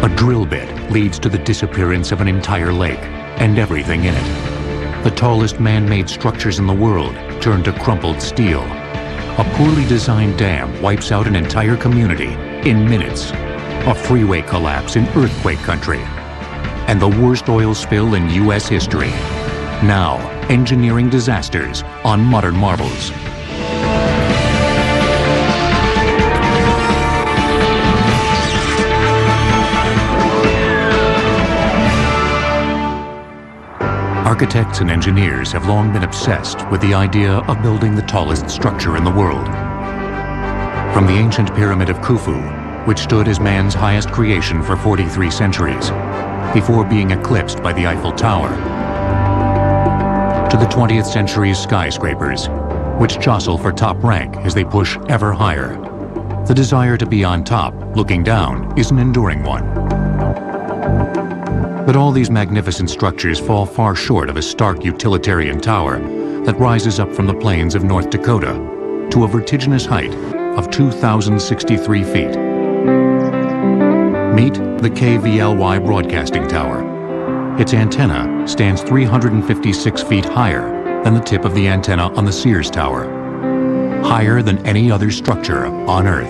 A drill bit leads to the disappearance of an entire lake and everything in it. The tallest man-made structures in the world turn to crumpled steel. A poorly designed dam wipes out an entire community in minutes. A freeway collapse in earthquake country. And the worst oil spill in U.S. history. Now, engineering disasters on modern marvels. Architects and engineers have long been obsessed with the idea of building the tallest structure in the world. From the ancient pyramid of Khufu, which stood as man's highest creation for 43 centuries, before being eclipsed by the Eiffel Tower, to the 20th century's skyscrapers, which jostle for top rank as they push ever higher. The desire to be on top, looking down, is an enduring one. But all these magnificent structures fall far short of a stark utilitarian tower that rises up from the plains of North Dakota to a vertiginous height of 2,063 feet. Meet the KVLY Broadcasting Tower. Its antenna stands 356 feet higher than the tip of the antenna on the Sears Tower, higher than any other structure on Earth.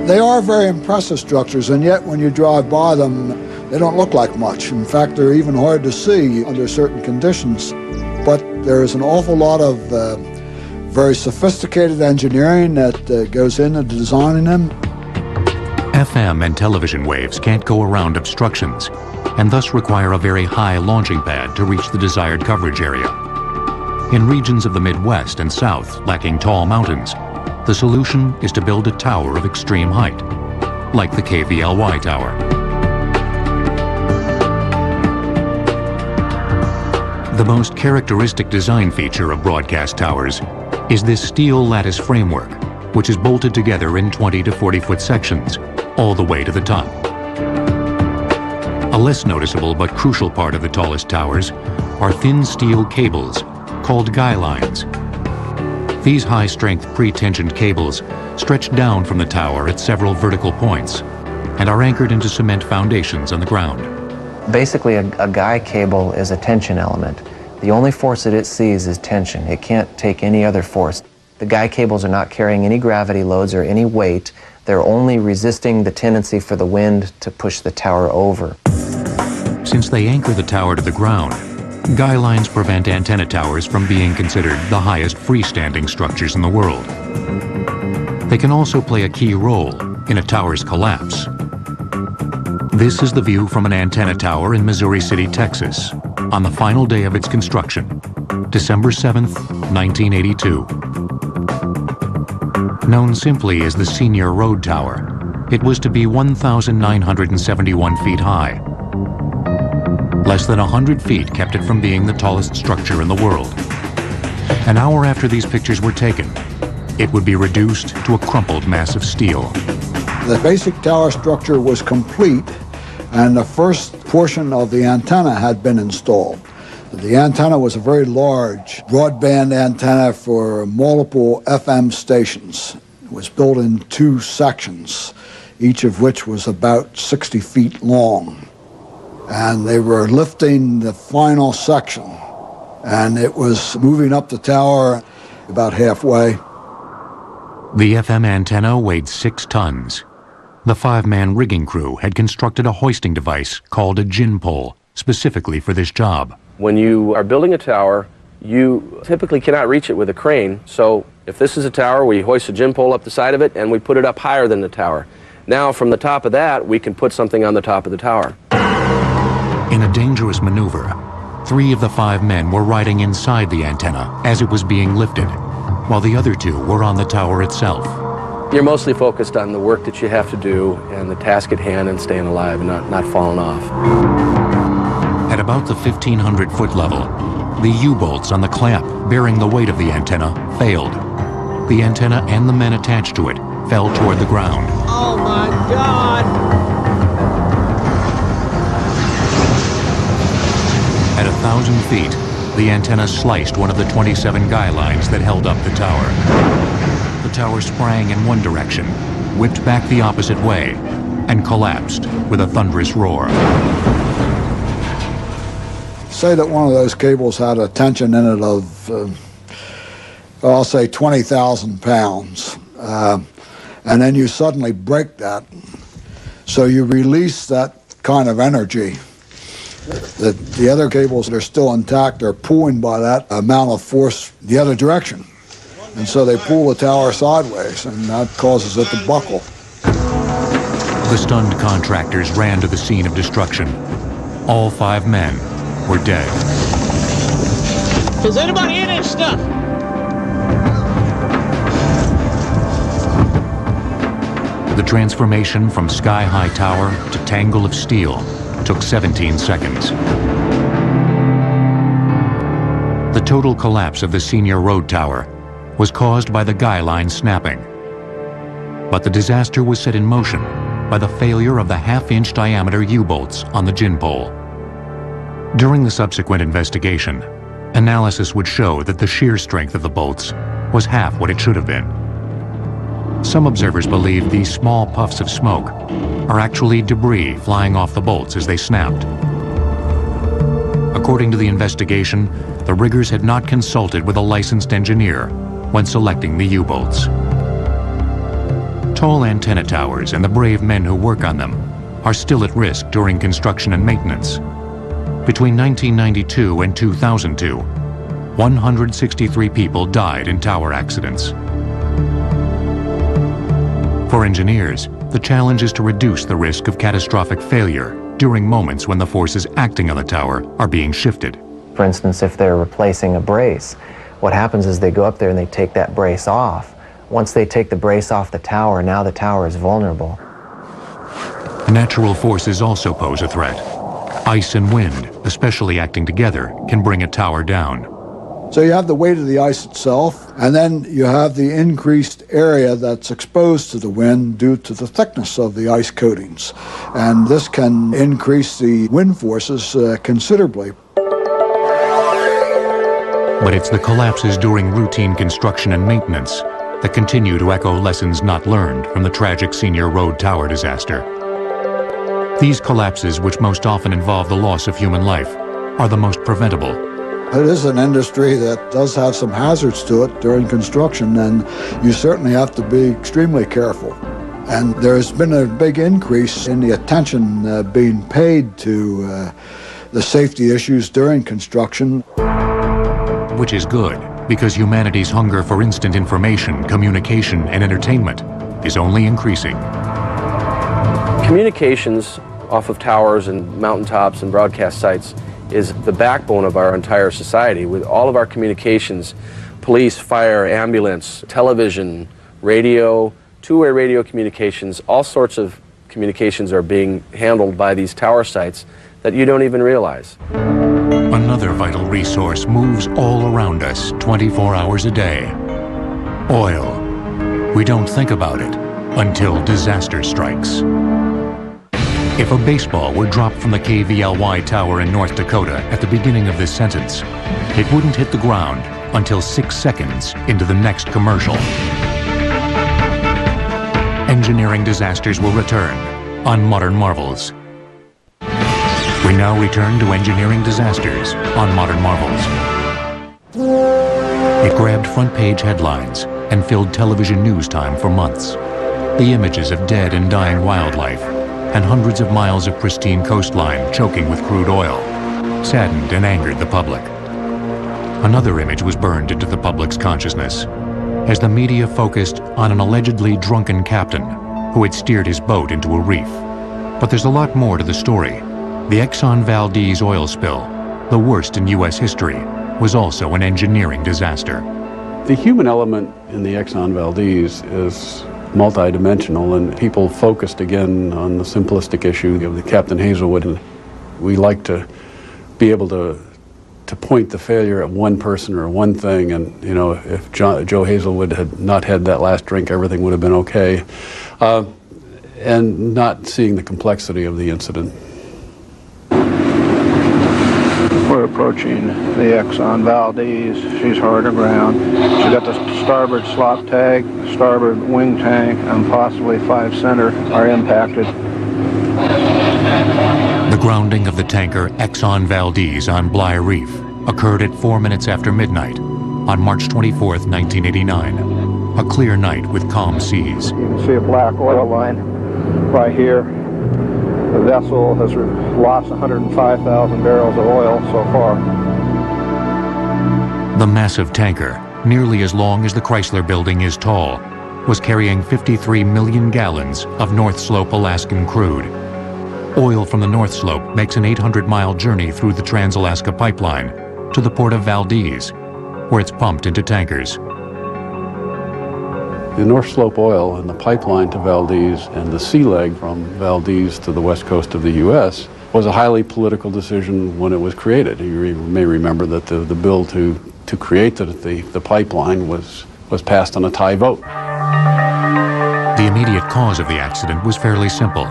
They are very impressive structures, and yet when you drive by them, they don't look like much. In fact, they're even hard to see under certain conditions. But there is an awful lot of very sophisticated engineering that goes into designing them. FM and television waves can't go around obstructions, and thus require a very high launching pad to reach the desired coverage area. In regions of the Midwest and South lacking tall mountains, the solution is to build a tower of extreme height, like the KVLY tower. The most characteristic design feature of broadcast towers is this steel lattice framework, which is bolted together in 20 to 40-foot sections, all the way to the top. A less noticeable but crucial part of the tallest towers are thin steel cables called guy lines. These high-strength pre-tensioned cables stretch down from the tower at several vertical points and are anchored into cement foundations on the ground. Basically, a guy cable is a tension element. The only force that it sees is tension. It can't take any other force. The guy cables are not carrying any gravity loads or any weight. They're only resisting the tendency for the wind to push the tower over. Since they anchor the tower to the ground, guy lines prevent antenna towers from being considered the highest freestanding structures in the world. They can also play a key role in a tower's collapse. This is the view from an antenna tower in Missouri City, Texas, on the final day of its construction, December 7th, 1982. Known simply as the Senior Road Tower, it was to be 1,971 feet high. Less than 100 feet kept it from being the tallest structure in the world. An hour after these pictures were taken, it would be reduced to a crumpled mass of steel. The basic tower structure was complete, and the first portion of the antenna had been installed. The antenna was a very large broadband antenna for multiple FM stations. It was built in two sections, each of which was about 60 feet long. And they were lifting the final section, and it was moving up the tower about halfway. The FM antenna weighed 6 tons. The 5-man rigging crew had constructed a hoisting device called a gin pole, specifically for this job. When you are building a tower, you typically cannot reach it with a crane. So if this is a tower, we hoist a gin pole up the side of it and we put it up higher than the tower. Now from the top of that, we can put something on the top of the tower. In a dangerous maneuver, 3 of the 5 men were riding inside the antenna as it was being lifted, while the other 2 were on the tower itself. You're mostly focused on the work that you have to do and the task at hand and staying alive and not falling off. At about the 1,500-foot level, the U-bolts on the clamp bearing the weight of the antenna failed. The antenna and the men attached to it fell toward the ground. Oh my God! At 1,000 feet, the antenna sliced one of the 27 guy lines that held up the tower. The tower sprang in one direction, whipped back the opposite way, and collapsed with a thunderous roar. Say that one of those cables had a tension in it of, I'll say 20,000 pounds. And then you suddenly break that. So you release that kind of energy. The other cables that are still intact are pulling by that amount of force the other direction. And so they pull the tower sideways, and that causes it to buckle. The stunned contractors ran to the scene of destruction. All 5 men were dead. Is anybody in this stuff? The transformation from sky-high tower to tangle of steel took 17 seconds. The total collapse of the senior road tower was caused by the guy line snapping. But the disaster was set in motion by the failure of the half-inch diameter U-bolts on the gin pole. During the subsequent investigation, analysis would show that the shear strength of the bolts was half what it should have been. Some observers believe these small puffs of smoke are actually debris flying off the bolts as they snapped. According to the investigation, the riggers had not consulted with a licensed engineer when selecting the U-bolts. Tall antenna towers and the brave men who work on them are still at risk during construction and maintenance. Between 1992 and 2002, 163 people died in tower accidents. For engineers, the challenge is to reduce the risk of catastrophic failure during moments when the forces acting on the tower are being shifted. For instance, if they're replacing a brace, what happens is they go up there and they take that brace off. Once they take the brace off the tower, now the tower is vulnerable. Natural forces also pose a threat. Ice and wind, especially acting together, can bring a tower down. So you have the weight of the ice itself, and then you have the increased area that's exposed to the wind due to the thickness of the ice coatings. And this can increase the wind forces considerably. But it's the collapses during routine construction and maintenance that continue to echo lessons not learned from the tragic Senior Road Tower disaster. These collapses, which most often involve the loss of human life, are the most preventable. It is an industry that does have some hazards to it during construction, and you certainly have to be extremely careful. And there's been a big increase in the attention being paid to the safety issues during construction. Which is good, because humanity's hunger for instant information, communication, and entertainment is only increasing. Communications off of towers and mountaintops and broadcast sites is the backbone of our entire society. With all of our communications, police, fire, ambulance, television, radio, two-way radio communications, all sorts of communications are being handled by these tower sites that you don't even realize. Another vital resource moves all around us 24 hours a day. Oil. We don't think about it until disaster strikes. If a baseball were dropped from the KVLY tower in North Dakota at the beginning of this sentence, it wouldn't hit the ground until 6 seconds into the next commercial. Engineering disasters will return on Modern Marvels. We now return to engineering disasters on Modern Marvels. It grabbed front-page headlines and filled television news time for months. The images of dead and dying wildlife and hundreds of miles of pristine coastline choking with crude oil saddened and angered the public. Another image was burned into the public's consciousness as the media focused on an allegedly drunken captain who had steered his boat into a reef. But there's a lot more to the story. The Exxon Valdez oil spill, the worst in U.S. history, was also an engineering disaster. The human element in the Exxon Valdez is multidimensional, and people focused again on the simplistic issue of the Captain Hazelwood. And we like to be able to point the failure at one person or one thing, and you know, if Joe Hazelwood had not had that last drink, everything would have been okay, and not seeing the complexity of the incident. We're approaching the Exxon Valdez. She's hard aground. She got the starboard slop tag, starboard wing tank, and possibly 5 center are impacted. grounding of the tanker Exxon Valdez on Bligh Reef occurred at 4 minutes after midnight on March 24, 1989. A clear night with calm seas. You can see a black oil line right here. The vessel has lost 105,000 barrels of oil so far. The massive tanker, nearly as long as the Chrysler Building is tall, was carrying 53 million gallons of North Slope Alaskan crude. Oil from the North Slope makes an 800-mile journey through the Trans-Alaska Pipeline to the port of Valdez, where it's pumped into tankers. The North Slope oil and the pipeline to Valdez and the sea leg from Valdez to the west coast of the U.S. was a highly political decision when it was created. You may remember that the bill to create the pipeline was passed on a tie vote. The immediate cause of the accident was fairly simple.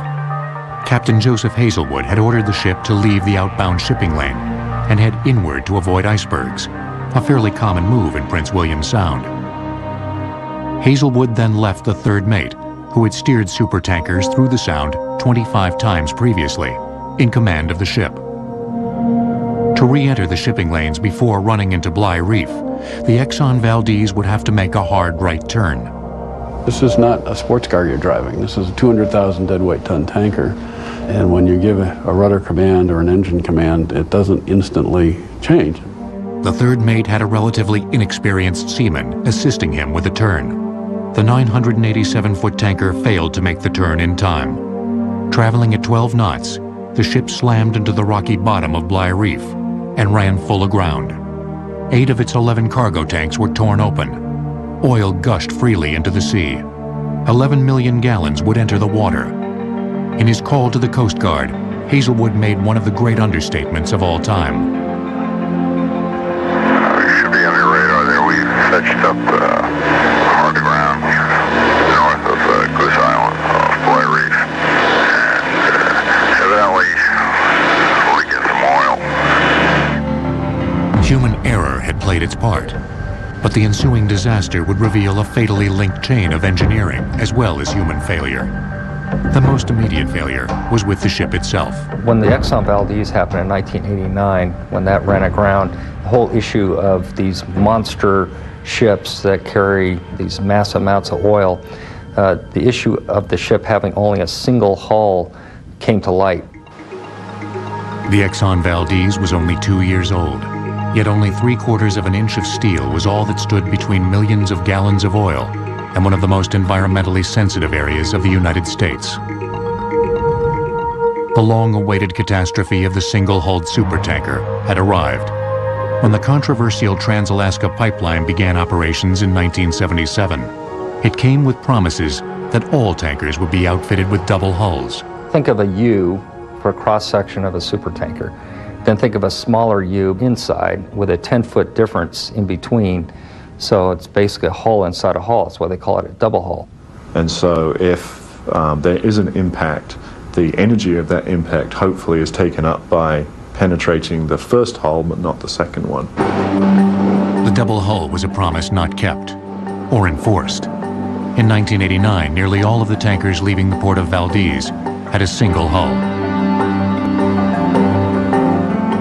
Captain Joseph Hazelwood had ordered the ship to leave the outbound shipping lane and head inward to avoid icebergs, a fairly common move in Prince William Sound. Hazelwood then left the third mate, who had steered supertankers through the Sound 25 times previously, in command of the ship. To re-enter the shipping lanes before running into Bligh Reef, the Exxon Valdez would have to make a hard right turn. This is not a sports car you're driving. This is a 200,000 deadweight ton tanker. And when you give a rudder command or an engine command, it doesn't instantly change. The third mate had a relatively inexperienced seaman assisting him with the turn. The 987-foot tanker failed to make the turn in time. Traveling at 12 knots, the ship slammed into the rocky bottom of Bligh Reef and ran full aground. 8 of its 11 cargo tanks were torn open. Oil gushed freely into the sea. 11 million gallons would enter the water. In his call to the Coast Guard, Hazelwood made one of the great understatements of all time. We should be on your radar there. We fetched up hard ground north of Goose Island off Bligh Reef. And evidently, we're getting some oil. Human error had played its part, but the ensuing disaster would reveal a fatally linked chain of engineering as well as human failure. The most immediate failure was with the ship itself. When the Exxon Valdez happened in 1989, when that ran aground, the whole issue of these monster ships that carry these massive amounts of oil, the issue of the ship having only a single hull came to light. The Exxon Valdez was only 2 years old, yet only 3/4 of an inch of steel was all that stood between millions of gallons of oil and one of the most environmentally sensitive areas of the United States. The long-awaited catastrophe of the single-hulled supertanker had arrived. When the controversial Trans-Alaska Pipeline began operations in 1977, it came with promises that all tankers would be outfitted with double hulls. Think of a U for a cross-section of a supertanker. Then think of a smaller U inside with a 10-foot difference in between. So it's basically a hull inside a hull. That's why they call it a double hull. And so if there is an impact, the energy of that impact hopefully is taken up by penetrating the first hull, but not the second one. The double hull was a promise not kept or enforced. In 1989, nearly all of the tankers leaving the port of Valdez had a single hull.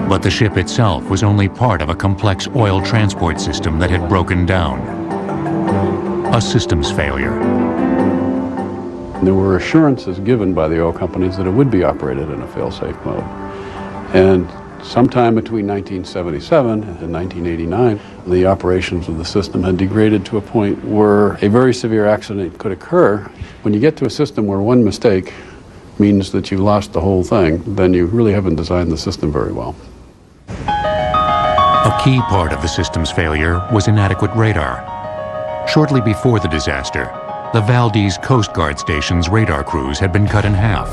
But the ship itself was only part of a complex oil transport system that had broken down. A systems failure. There were assurances given by the oil companies that it would be operated in a fail-safe mode. And sometime between 1977 and 1989, the operations of the system had degraded to a point where a very severe accident could occur. When you get to a system where one mistake means that you lost the whole thing, then you really haven't designed the system very well. A key part of the system's failure was inadequate radar. Shortly before the disaster, the Valdez Coast Guard station's radar crews had been cut in half,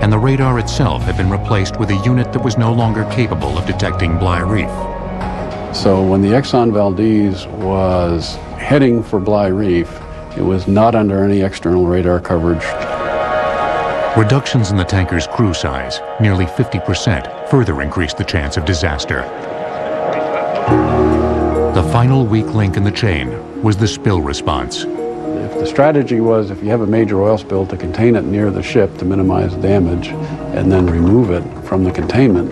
and the radar itself had been replaced with a unit that was no longer capable of detecting Bligh Reef. So when the Exxon Valdez was heading for Bligh Reef, it was not under any external radar coverage. Reductions in the tanker's crew size, nearly 50%, further increased the chance of disaster. The final weak link in the chain was the spill response. If The strategy was, if you have a major oil spill, to contain it near the ship to minimize damage and then remove it from the containment.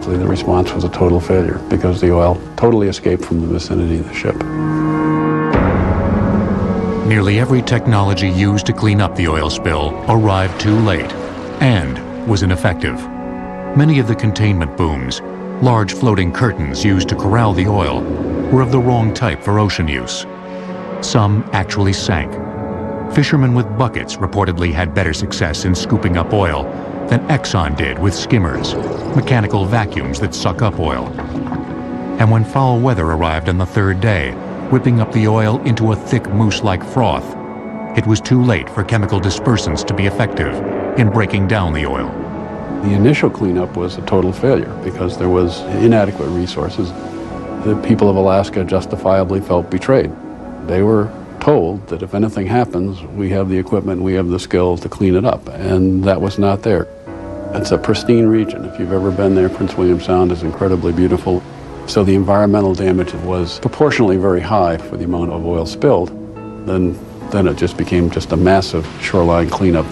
The response was a total failure because the oil totally escaped from the vicinity of the ship. Nearly every technology used to clean up the oil spill arrived too late and was ineffective. Many of the containment booms, large floating curtains used to corral the oil, were of the wrong type for ocean use. Some actually sank. Fishermen with buckets reportedly had better success in scooping up oil than Exxon did with skimmers, mechanical vacuums that suck up oil. And when foul weather arrived on the third day, whipping up the oil into a thick mousse-like froth, it was too late for chemical dispersants to be effective in breaking down the oil. The initial cleanup was a total failure because there was inadequate resources. The people of Alaska justifiably felt betrayed. They were told that if anything happens, we have the equipment, we have the skill to clean it up, and that was not there. It's a pristine region. If you've ever been there, Prince William Sound is incredibly beautiful. So the environmental damage was proportionally very high for the amount of oil spilled. Then it just became just a massive shoreline cleanup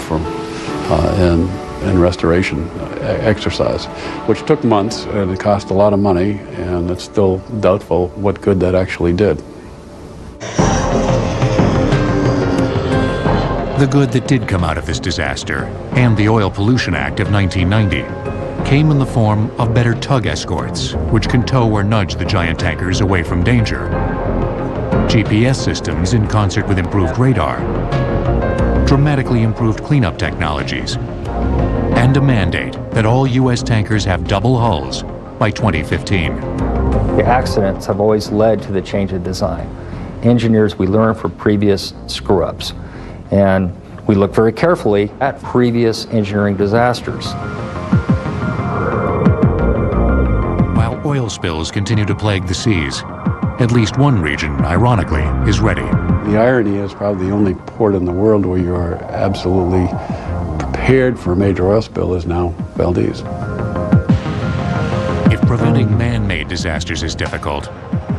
and restoration exercise, which took months and it cost a lot of money, and it's still doubtful what good that actually did. The good that did come out of this disaster, and the Oil Pollution Act of 1990, came in the form of better tug escorts, which can tow or nudge the giant tankers away from danger. GPS systems in concert with improved radar, dramatically improved cleanup technologies, and a mandate that all U.S. tankers have double hulls by 2015. The accidents have always led to the change of design. Engineers, we learn from previous screw-ups, and we look very carefully at previous engineering disasters. While oil spills continue to plague the seas, at least one region, ironically, is ready. The irony is probably the only port in the world where you are absolutely prepared for a major oil spill is now Valdez. If preventing man-made disasters is difficult,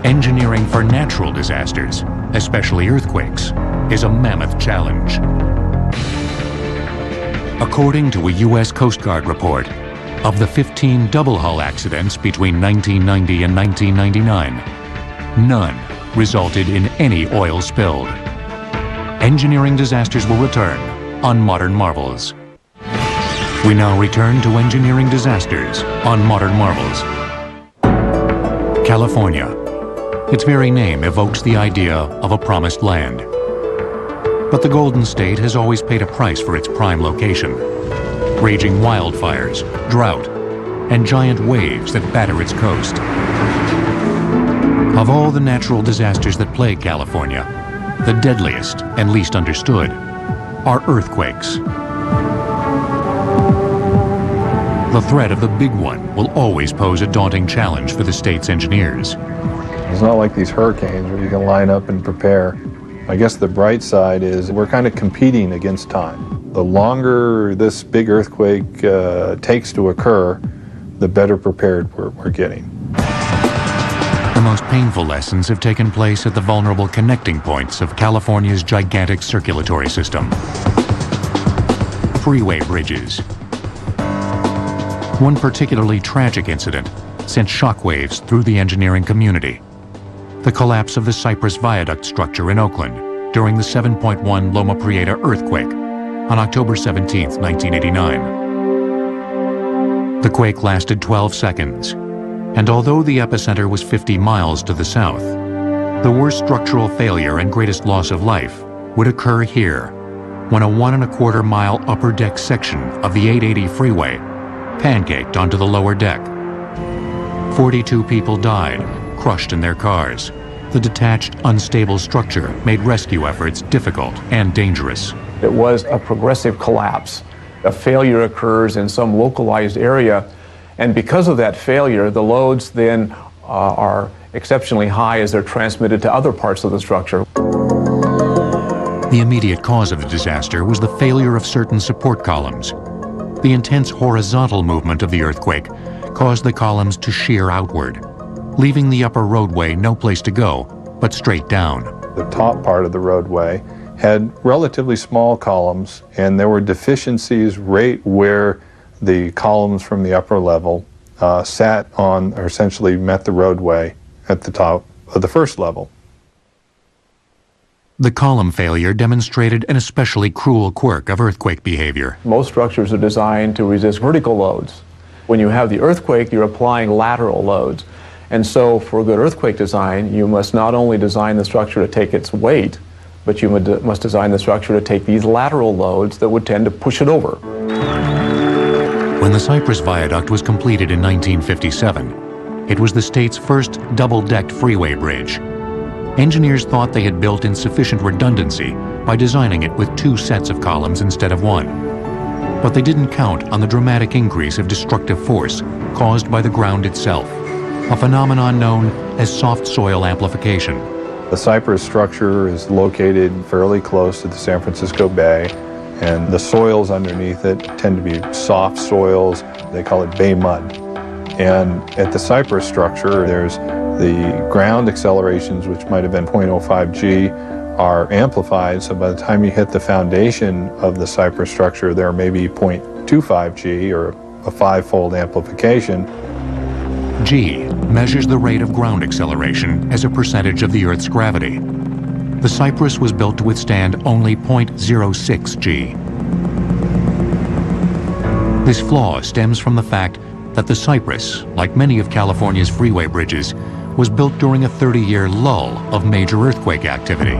engineering for natural disasters, especially earthquakes, is a mammoth challenge. According to a U.S. Coast Guard report, of the 15 double-hull accidents between 1990 and 1999, none resulted in any oil spilled. Engineering disasters will return on Modern Marvels. We now return to engineering disasters on Modern Marvels. California. Its very name evokes the idea of a promised land. But the Golden State has always paid a price for its prime location. Raging wildfires, drought, and giant waves that batter its coast. Of all the natural disasters that plague California, the deadliest and least understood are earthquakes. The threat of the big one will always pose a daunting challenge for the state's engineers. It's not like these hurricanes where you can line up and prepare. I guess the bright side is we're kind of competing against time. The longer this big earthquake takes to occur, the better prepared we're getting. The most painful lessons have taken place at the vulnerable connecting points of California's gigantic circulatory system. Freeway bridges. One particularly tragic incident sent shockwaves through the engineering community. The collapse of the Cypress Viaduct structure in Oakland during the 7.1 Loma Prieta earthquake on October 17, 1989. The quake lasted 12 seconds, and although the epicenter was 50 miles to the south, the worst structural failure and greatest loss of life would occur here when a 1.25 mile upper deck section of the 880 freeway pancaked onto the lower deck. 42 people died, crushed in their cars. The detached, unstable structure made rescue efforts difficult and dangerous. It was a progressive collapse. A failure occurs in some localized area, and because of that failure, the loads then are exceptionally high as they're transmitted to other parts of the structure. The immediate cause of the disaster was the failure of certain support columns. The intense horizontal movement of the earthquake caused the columns to shear outward, leaving the upper roadway no place to go but straight down. The top part of the roadway had relatively small columns, and there were deficiencies right where the columns from the upper level sat on, or essentially met the roadway at the top of the first level. The column failure demonstrated an especially cruel quirk of earthquake behavior. Most structures are designed to resist vertical loads. When you have the earthquake, you're applying lateral loads. And so for a good earthquake design, you must not only design the structure to take its weight, but you must design the structure to take these lateral loads that would tend to push it over. When the Cypress Viaduct was completed in 1957, it was the state's first double-decked freeway bridge. Engineers thought they had built in sufficient redundancy by designing it with 2 sets of columns instead of 1. But they didn't count on the dramatic increase of destructive force caused by the ground itself, a phenomenon known as soft soil amplification. The Cypress structure is located fairly close to the San Francisco Bay, and the soils underneath it tend to be soft soils. They call it bay mud. And at the Cypress structure, there's the ground accelerations, which might have been 0.05 G, are amplified, so by the time you hit the foundation of the Cypress structure, there may be 0.25 G, or a 5-fold amplification. G measures the rate of ground acceleration as a percentage of the Earth's gravity. The Cypress was built to withstand only 0.06 G. This flaw stems from the fact that the Cypress, like many of California's freeway bridges, was built during a 30-year lull of major earthquake activity.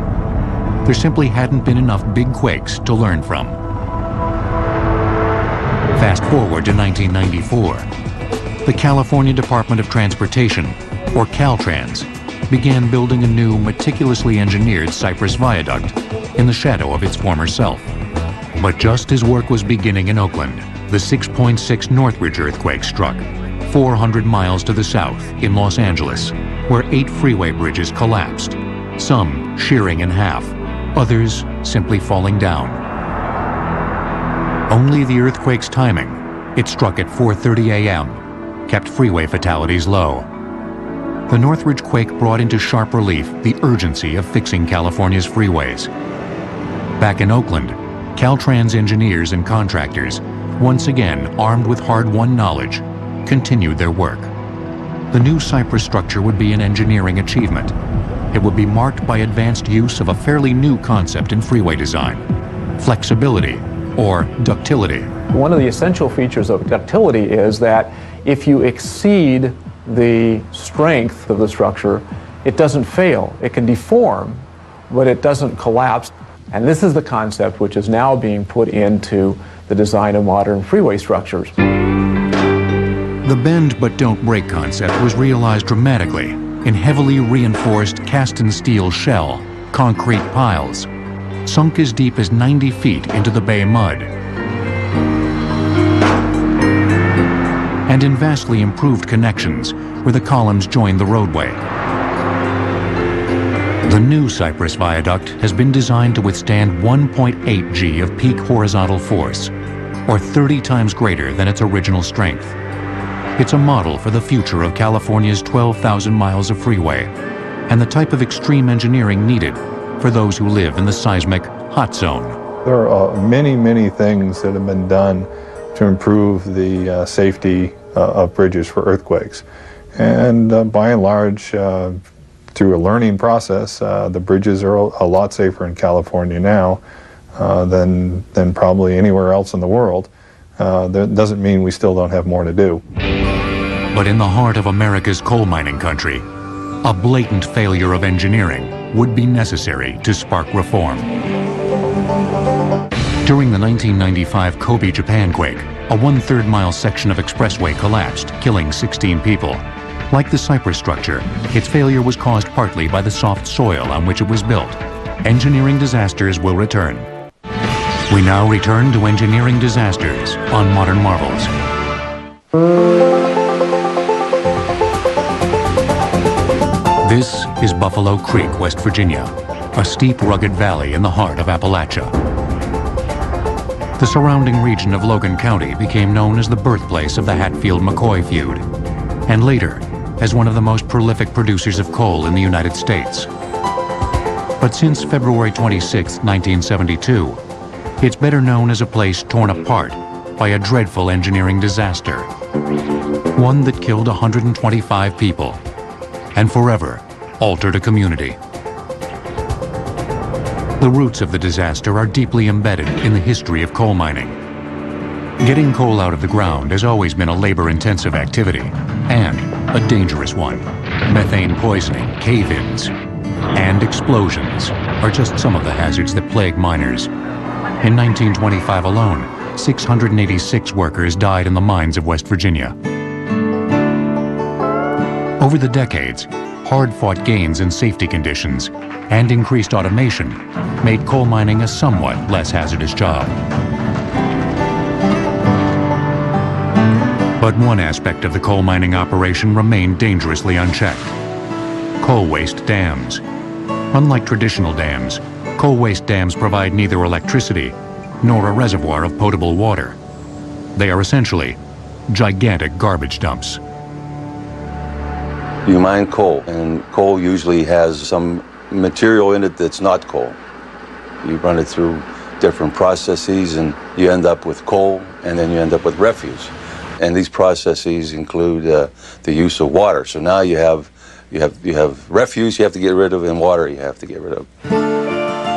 There simply hadn't been enough big quakes to learn from. Fast forward to 1994. The California Department of Transportation, or Caltrans, began building a new, meticulously engineered Cypress Viaduct in the shadow of its former self. But just as work was beginning in Oakland, the 6.6 Northridge earthquake struck, 400 miles to the south in Los Angeles, where 8 freeway bridges collapsed, some shearing in half, others simply falling down. Only the earthquake's timing, it struck at 4:30 a.m., kept freeway fatalities low. The Northridge quake brought into sharp relief the urgency of fixing California's freeways. Back in Oakland, Caltrans engineers and contractors, once again armed with hard-won knowledge, continued their work. The new Cypress structure would be an engineering achievement. It would be marked by advanced use of a fairly new concept in freeway design: flexibility, or ductility. One of the essential features of ductility is that if you exceed the strength of the structure, it doesn't fail. It can deform, but it doesn't collapse. And this is the concept which is now being put into the design of modern freeway structures. The bend but don't break concept was realized dramatically in heavily reinforced cast and steel shell, concrete piles, sunk as deep as 90 feet into the bay mud, and in vastly improved connections where the columns joined the roadway. The new Cypress Viaduct has been designed to withstand 1.8 G of peak horizontal force, or 30 times greater than its original strength. It's a model for the future of California's 12,000 miles of freeway, and the type of extreme engineering needed for those who live in the seismic hot zone. There are many things that have been done to improve the safety of bridges for earthquakes. And by and large, through a learning process, the bridges are a lot safer in California now than probably anywhere else in the world. That doesn't mean we still don't have more to do. But in the heart of America's coal mining country, a blatant failure of engineering would be necessary to spark reform. During the 1995 Kobe, Japan quake, a 1/3 mile section of expressway collapsed, killing 16 people. Like the Cypress structure, its failure was caused partly by the soft soil on which it was built. Engineering disasters will return. We now return to engineering disasters on Modern Marvels. This is Buffalo Creek, West Virginia, a steep, rugged valley in the heart of Appalachia. The surrounding region of Logan County became known as the birthplace of the Hatfield-McCoy feud, and later as one of the most prolific producers of coal in the United States. But since February 26, 1972, it's better known as a place torn apart by a dreadful engineering disaster. One that killed 125 people and forever altered a community. The roots of the disaster are deeply embedded in the history of coal mining. Getting coal out of the ground has always been a labor-intensive activity and a dangerous one. Methane poisoning, cave-ins, and explosions are just some of the hazards that plague miners. In 1925 alone, 686 workers died in the mines of West Virginia. Over the decades, hard-fought gains in safety conditions and increased automation made coal mining a somewhat less hazardous job. But one aspect of the coal mining operation remained dangerously unchecked: coal waste dams. Unlike traditional dams, coal waste dams provide neither electricity nor a reservoir of potable water. They are essentially gigantic garbage dumps. You mine coal, and coal usually has some material in it that's not coal. You run it through different processes and you end up with coal, and then you end up with refuse. And these processes include the use of water. So now you have refuse you have to get rid of, and water you have to get rid of.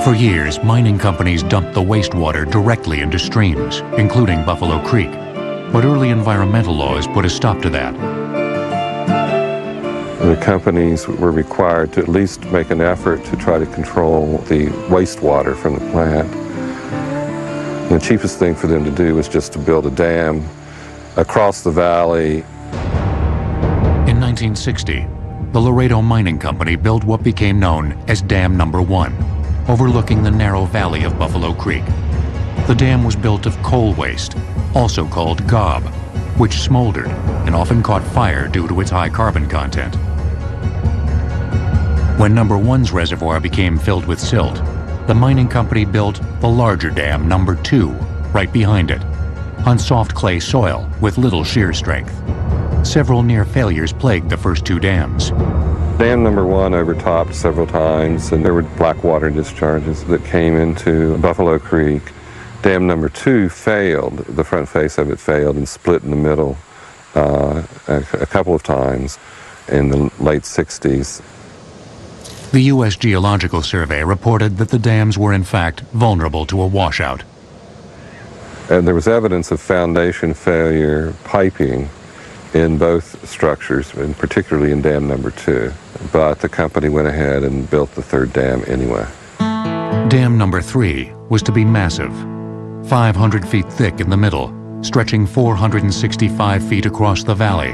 For years, mining companies dumped the wastewater directly into streams, including Buffalo Creek. But early environmental laws put a stop to that. The companies were required to at least make an effort to try to control the wastewater from the plant. And the cheapest thing for them to do was just to build a dam across the valley. In 1960, the Laredo Mining Company built what became known as Dam Number 1, overlooking the narrow valley of Buffalo Creek. The dam was built of coal waste, also called gob, which smoldered and often caught fire due to its high carbon content. When Number 1's reservoir became filled with silt, the mining company built the larger dam, Number 2, right behind it, on soft clay soil with little shear strength. Several near failures plagued the first two dams. Dam Number 1 overtopped several times, and there were black water discharges that came into Buffalo Creek. Dam Number 2 failed. The front face of it failed and split in the middle a couple of times in the late 60s. The U.S. Geological Survey reported that the dams were in fact vulnerable to a washout. And there was evidence of foundation failure piping in both structures, and particularly in Dam Number 2. But the company went ahead and built the third dam anyway. Dam Number 3 was to be massive, 500 feet thick in the middle, stretching 465 feet across the valley,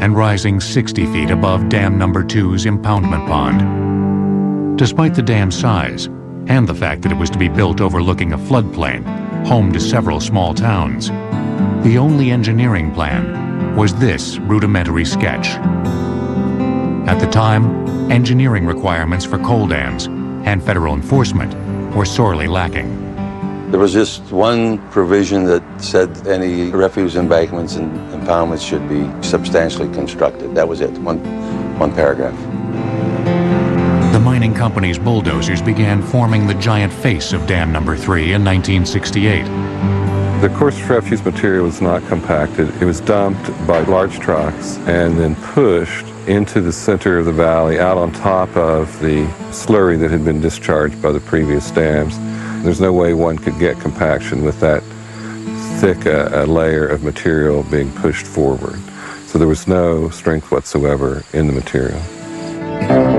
and rising 60 feet above Dam Number 2's impoundment pond. Despite the dam's size, and the fact that it was to be built overlooking a floodplain, home to several small towns, the only engineering plan was this rudimentary sketch. At the time, engineering requirements for coal dams and federal enforcement were sorely lacking. There was just one provision that said any refuse embankments and impoundments should be substantially constructed. That was it, one paragraph. The mining company's bulldozers began forming the giant face of Dam Number 3 in 1968. The coarse refuse material was not compacted. It was dumped by large trucks and then pushed into the center of the valley, out on top of the slurry that had been discharged by the previous dams. There's no way one could get compaction with that thick a layer of material being pushed forward. So there was no strength whatsoever in the material.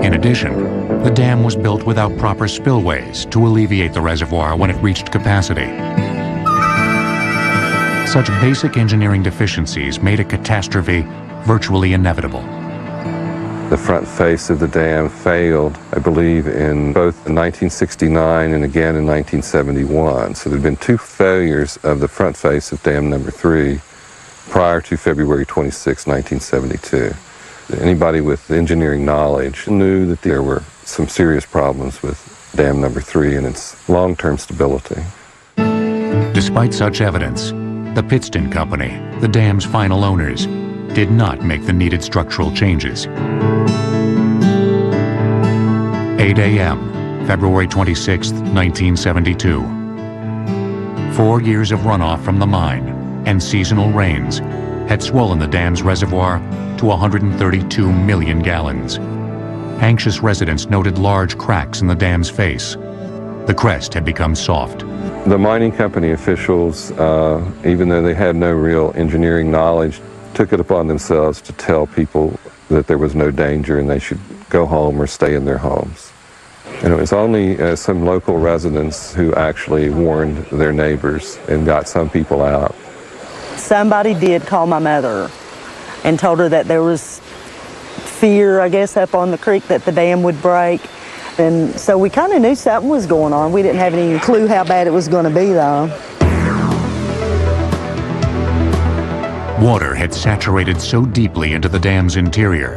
In addition, the dam was built without proper spillways to alleviate the reservoir when it reached capacity. Such basic engineering deficiencies made a catastrophe virtually inevitable. The front face of the dam failed, I believe, in both 1969 and again in 1971. So there had been two failures of the front face of Dam Number 3 prior to February 26, 1972. Anybody with engineering knowledge knew that there were some serious problems with Dam Number 3 and its long-term stability. Despite such evidence, the Pittston Company, the dam's final owners, did not make the needed structural changes. 8 a.m., February 26, 1972. 4 years of runoff from the mine and seasonal rains had swollen the dam's reservoir to 132 million gallons. Anxious residents noted large cracks in the dam's face. The crest had become soft. The mining company officials, even though they had no real engineering knowledge, took it upon themselves to tell people that there was no danger and they should go home or stay in their homes. And it was only some local residents who actually warned their neighbors and got some people out. Somebody did call my mother and told her that there was fear, I guess, up on the creek that the dam would break. And so we kind of knew something was going on. We didn't have any clue how bad it was going to be, though. Water had saturated so deeply into the dam's interior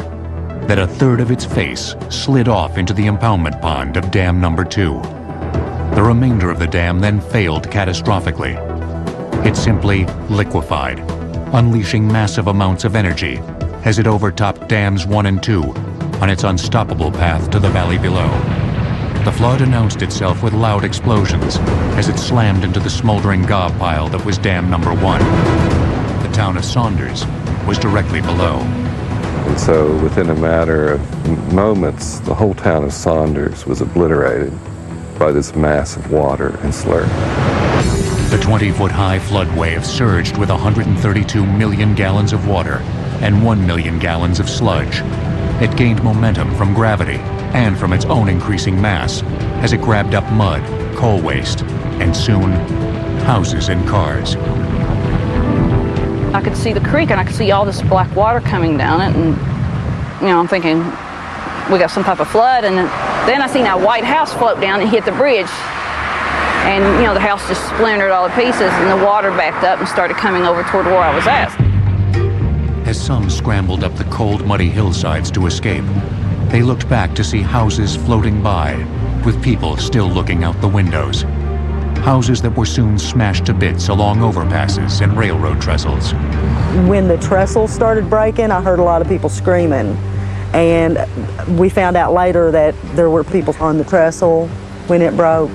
that a third of its face slid off into the impoundment pond of Dam Number 2. The remainder of the dam then failed catastrophically. It simply liquefied, unleashing massive amounts of energy as it overtopped Dams 1 and 2 on its unstoppable path to the valley below. The flood announced itself with loud explosions as it slammed into the smoldering gob pile that was Dam Number 1. The town of Saunders was directly below. And so within a matter of moments, the whole town of Saunders was obliterated by this mass of water and slurry. The 20-foot-high flood wave surged with 132 million gallons of water and 1 million gallons of sludge. It gained momentum from gravity and from its own increasing mass as it grabbed up mud, coal waste, and soon, houses and cars. I could see the creek and I could see all this black water coming down it, and I'm thinking we got some type of flood, and then I seen that white house float down and hit the bridge, and the house just splintered all to pieces, and the water backed up and started coming over toward where I was at. As some scrambled up the cold, muddy hillsides to escape, they looked back to see houses floating by, with people still looking out the windows. Houses that were soon smashed to bits along overpasses and railroad trestles. When the trestle started breaking, I heard a lot of people screaming. And we found out later that there were people on the trestle when it broke.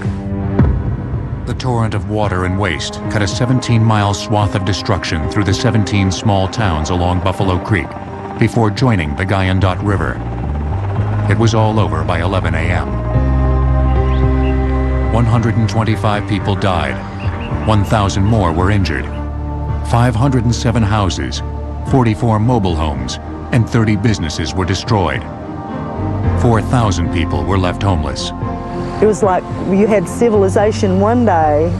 The torrent of water and waste cut a 17-mile swath of destruction through the 17 small towns along Buffalo Creek before joining the Guyandotte River. It was all over by 11 a.m. 125 people died. 1,000 more were injured. 507 houses, 44 mobile homes, and 30 businesses were destroyed. 4,000 people were left homeless. It was like you had civilization one day,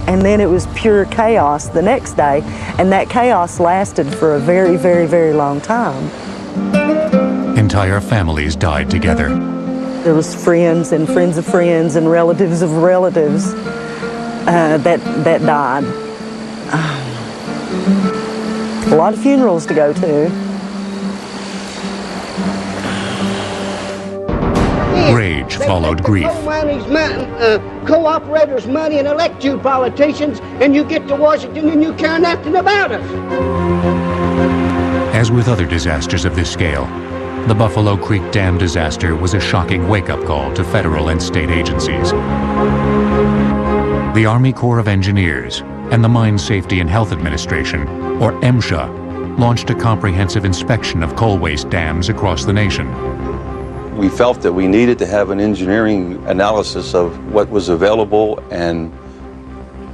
and then it was pure chaos the next day, and that chaos lasted for a very, very, very long time. Entire families died together. There was friends and friends of friends and relatives of relatives that died. A lot of funerals to go to. Rage followed grief. Co-operators' money and elect you politicians, and you get to Washington and you care nothing about us. As with other disasters of this scale, the Buffalo Creek Dam disaster was a shocking wake-up call to federal and state agencies. The Army Corps of Engineers and the Mine Safety and Health Administration, or MSHA, launched a comprehensive inspection of coal waste dams across the nation. We felt that we needed to have an engineering analysis of what was available and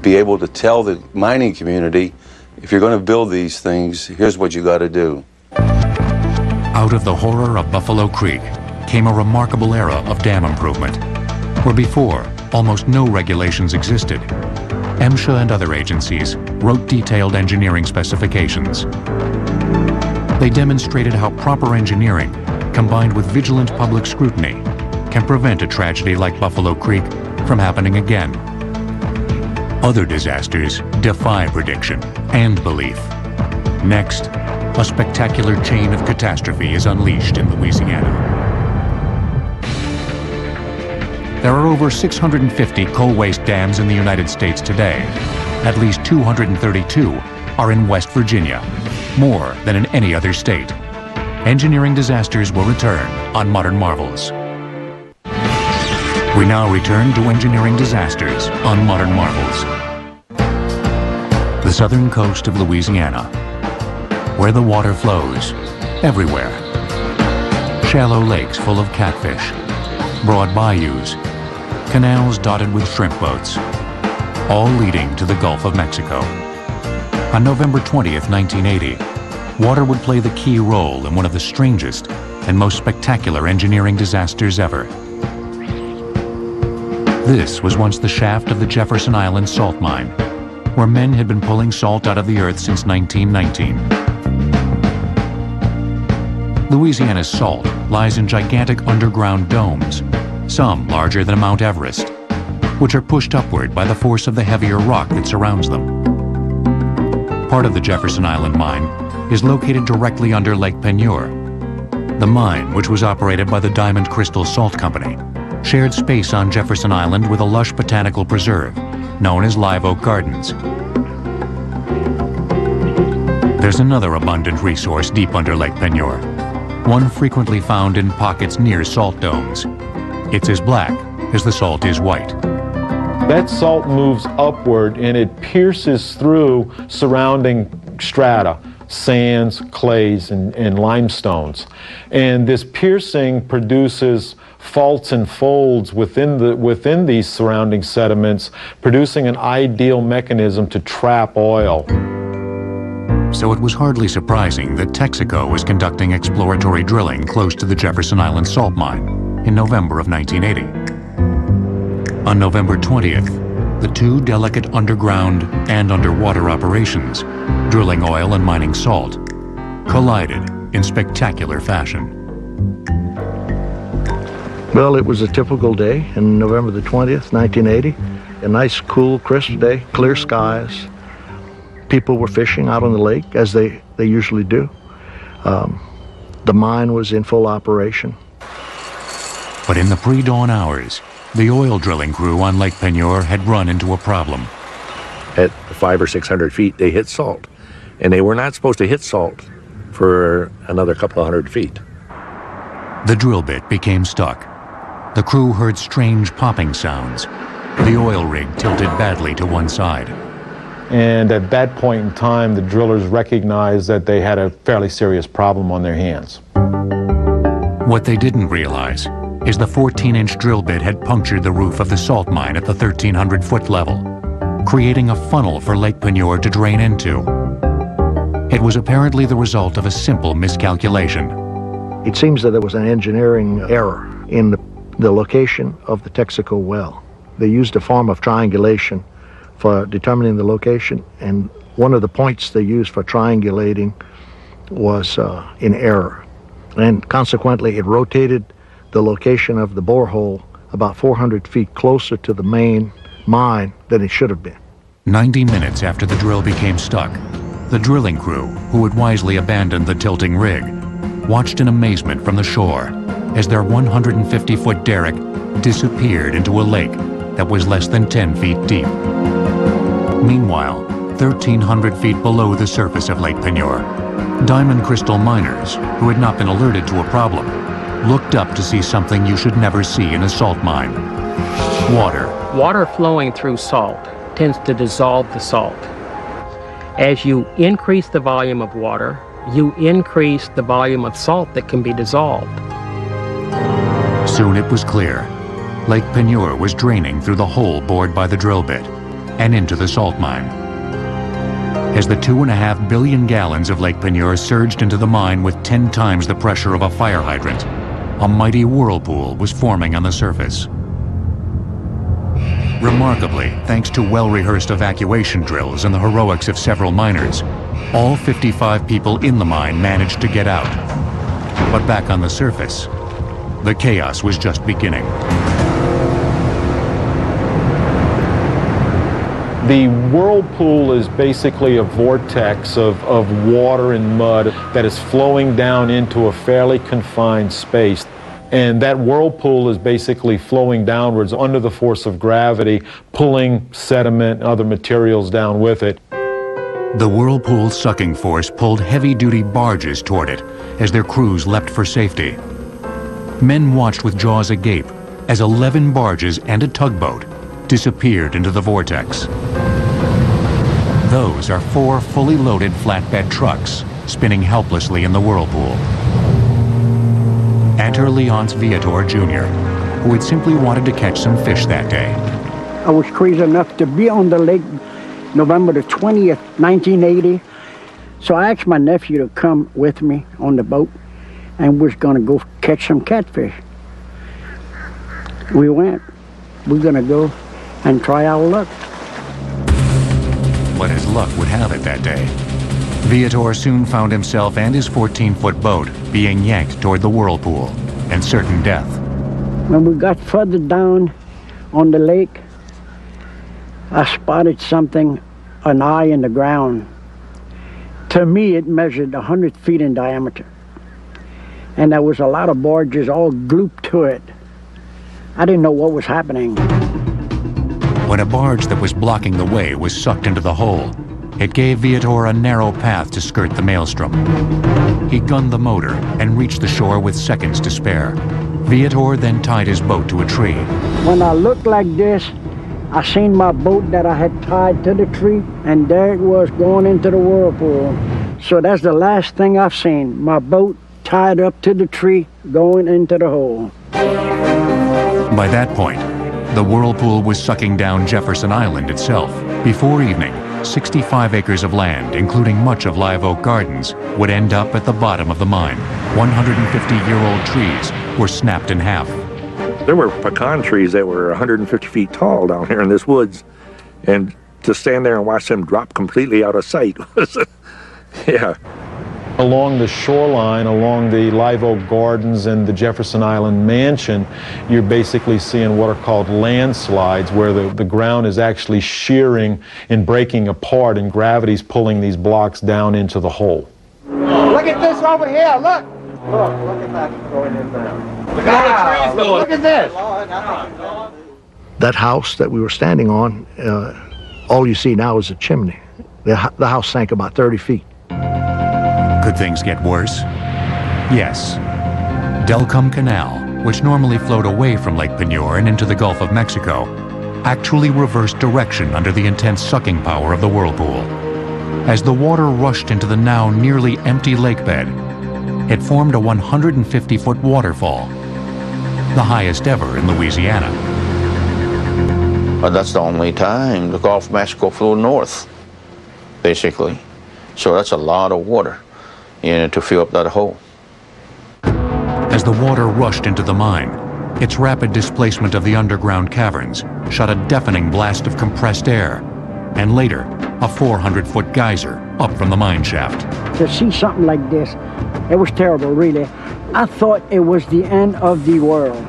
be able to tell the mining community, if you're going to build these things, here's what you got to do. Out of the horror of Buffalo Creek came a remarkable era of dam improvement, where before almost no regulations existed. MSHA and other agencies wrote detailed engineering specifications. They demonstrated how proper engineering, combined with vigilant public scrutiny, can prevent a tragedy like Buffalo Creek from happening again. Other disasters defy prediction and belief. Next, a spectacular chain of catastrophe is unleashed in Louisiana. There are over 650 coal waste dams in the United States today. At least 232 are in West Virginia, more than in any other state. Engineering disasters will return on Modern Marvels. We now return to engineering disasters on Modern Marvels. The southern coast of Louisiana, where the water flows everywhere. Shallow lakes full of catfish, broad bayous, canals dotted with shrimp boats, all leading to the Gulf of Mexico. On November 20th, 1980, water would play the key role in one of the strangest and most spectacular engineering disasters ever. This was once the shaft of the Jefferson Island salt mine, where men had been pulling salt out of the earth since 1919. Louisiana's salt lies in gigantic underground domes, some larger than Mount Everest, which are pushed upward by the force of the heavier rock that surrounds them. Part of the Jefferson Island mine is located directly under Lake Peigneur. The mine, which was operated by the Diamond Crystal Salt Company, shared space on Jefferson Island with a lush botanical preserve known as Live Oak Gardens. There's another abundant resource deep under Lake Peigneur, one frequently found in pockets near salt domes. It's as black as the salt is white. That salt moves upward and it pierces through surrounding strata, sands, clays, and limestones. And this piercing produces faults and folds within these surrounding sediments, producing an ideal mechanism to trap oil. So it was hardly surprising that Texaco was conducting exploratory drilling close to the Jefferson Island salt mine in November of 1980. On November 20th, the two delicate underground and underwater operations, drilling oil and mining salt, collided in spectacular fashion. Well, it was a typical day in November the 20th, 1980. A nice, cool, crisp day, clear skies. People were fishing out on the lake, as they usually do. The mine was in full operation. But in the pre-dawn hours, the oil drilling crew on Lake Peigneur had run into a problem. At 500 or 600 feet, they hit salt. And they were not supposed to hit salt for another couple of 100 feet. The drill bit became stuck. The crew heard strange popping sounds. The oil rig tilted badly to one side. And at that point in time, the drillers recognized that they had a fairly serious problem on their hands. What they didn't realize is the 14-inch drill bit had punctured the roof of the salt mine at the 1,300-foot level, creating a funnel for Lake Peigneur to drain into. It was apparently the result of a simple miscalculation. It seems that there was an engineering error in the location of the Texaco well. They used a form of triangulation for determining the location, and one of the points they used for triangulating was in error. And consequently, it rotated the location of the borehole about 400 feet closer to the main mine than it should have been. 90 minutes after the drill became stuck, the drilling crew, who had wisely abandoned the tilting rig, watched in amazement from the shore as their 150-foot derrick disappeared into a lake that was less than 10 feet deep. Meanwhile, 1,300 feet below the surface of Lake Peigneur, Diamond Crystal miners, who had not been alerted to a problem, looked up to see something you should never see in a salt mine. Water. Water flowing through salt tends to dissolve the salt. As you increase the volume of water, you increase the volume of salt that can be dissolved. Soon it was clear. Lake Peigneur was draining through the hole bored by the drill bit and into the salt mine. As the 2.5 billion gallons of Lake Peigneur surged into the mine with 10 times the pressure of a fire hydrant, a mighty whirlpool was forming on the surface. Remarkably, thanks to well-rehearsed evacuation drills and the heroics of several miners, all 55 people in the mine managed to get out. But back on the surface, the chaos was just beginning. The whirlpool is basically a vortex of water and mud that is flowing down into a fairly confined space. And that whirlpool is basically flowing downwards under the force of gravity, pulling sediment and other materials down with it. The whirlpool's sucking force pulled heavy-duty barges toward it as their crews leapt for safety. Men watched with jaws agape as 11 barges and a tugboat disappeared into the vortex. Those are 4 fully loaded flatbed trucks spinning helplessly in the whirlpool. Enter Leonce Viator Jr., who had simply wanted to catch some fish that day. I was crazy enough to be on the lake November the 20th, 1980. So I asked my nephew to come with me on the boat, and we're going to go catch some catfish. We went. We're going to go and try our luck. But as luck would have it that day, Viator soon found himself and his 14-foot boat being yanked toward the whirlpool and certain death. When we got further down on the lake, I spotted something, an eye in the ground. To me, it measured 100 feet in diameter. And there was a lot of barges all glued to it. I didn't know what was happening. When a barge that was blocking the way was sucked into the hole, it gave Viator a narrow path to skirt the maelstrom. He gunned the motor and reached the shore with seconds to spare. Viator then tied his boat to a tree. When I looked like this, I seen my boat that I had tied to the tree, and there it was going into the whirlpool. So that's the last thing I've seen, my boat tied up to the tree going into the hole. By that point, the whirlpool was sucking down Jefferson Island itself. Before evening, 65 acres of land, including much of Live Oak Gardens, would end up at the bottom of the mine. 150-year-old trees were snapped in half. There were pecan trees that were 150 feet tall down here in this woods, and to stand there and watch them drop completely out of sight was, yeah. Along the shoreline, along the Live Oak Gardens and the Jefferson Island Mansion, you're basically seeing what are called landslides, where the ground is actually shearing and breaking apart, and gravity's pulling these blocks down into the hole. Look at this over here, look! Look at that going in there. Look at all the trees going. Look at this! That house that we were standing on, all you see now is a chimney. The house sank about 30 feet. Could things get worse? Yes. Delcom Canal, which normally flowed away from Lake Peigneur and into the Gulf of Mexico, actually reversed direction under the intense sucking power of the whirlpool. As the water rushed into the now nearly empty lakebed, it formed a 150-foot waterfall, the highest ever in Louisiana. Well, that's the only time the Gulf of Mexico flowed north, basically. So that's a lot of water to fill up that hole. As the water rushed into the mine, its rapid displacement of the underground caverns shot a deafening blast of compressed air, and later, a 400-foot geyser up from the mine shaft. To see something like this, it was terrible, really. I thought it was the end of the world.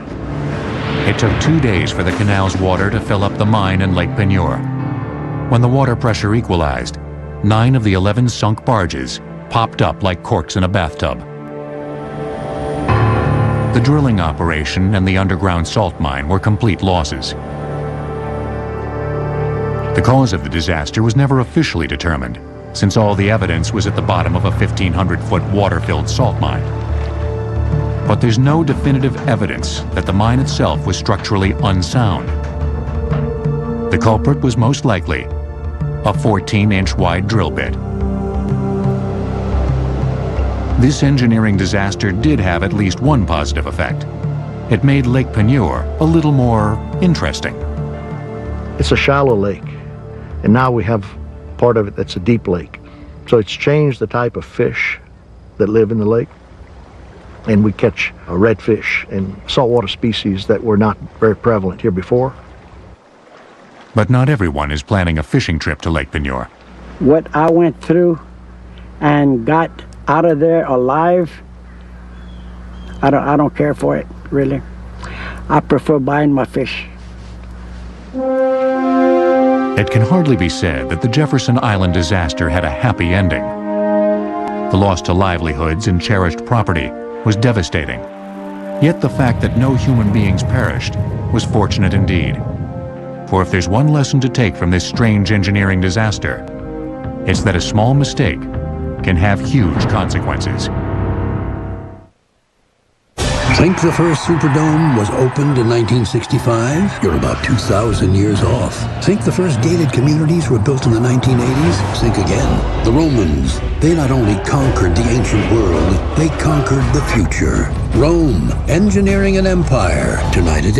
It took 2 days for the canal's water to fill up the mine in Lake Peigneur. When the water pressure equalized, 9 of the 11 sunk barges popped up like corks in a bathtub. The drilling operation and the underground salt mine were complete losses. The cause of the disaster was never officially determined, since all the evidence was at the bottom of a 1,500-foot water-filled salt mine. But there's no definitive evidence that the mine itself was structurally unsound. The culprit was most likely a 14-inch wide drill bit. This engineering disaster did have at least one positive effect. It made Lake Peigneur a little more interesting. It's a shallow lake, and now we have part of it that's a deep lake. So it's changed the type of fish that live in the lake, and we catch redfish and saltwater species that were not very prevalent here before. But not everyone is planning a fishing trip to Lake Peigneur. What I went through and got out of there alive, I don't care for it, really. I prefer buying my fish. It can hardly be said that the Jefferson Island disaster had a happy ending. The loss to livelihoods and cherished property was devastating. Yet the fact that no human beings perished was fortunate indeed. For if there's one lesson to take from this strange engineering disaster, it's that a small mistake can have huge consequences. Think the first Superdome was opened in 1965? You're about 2,000 years off. Think the first gated communities were built in the 1980s? Think again. The Romans, they not only conquered the ancient world, they conquered the future. Rome, engineering an empire. Tonight at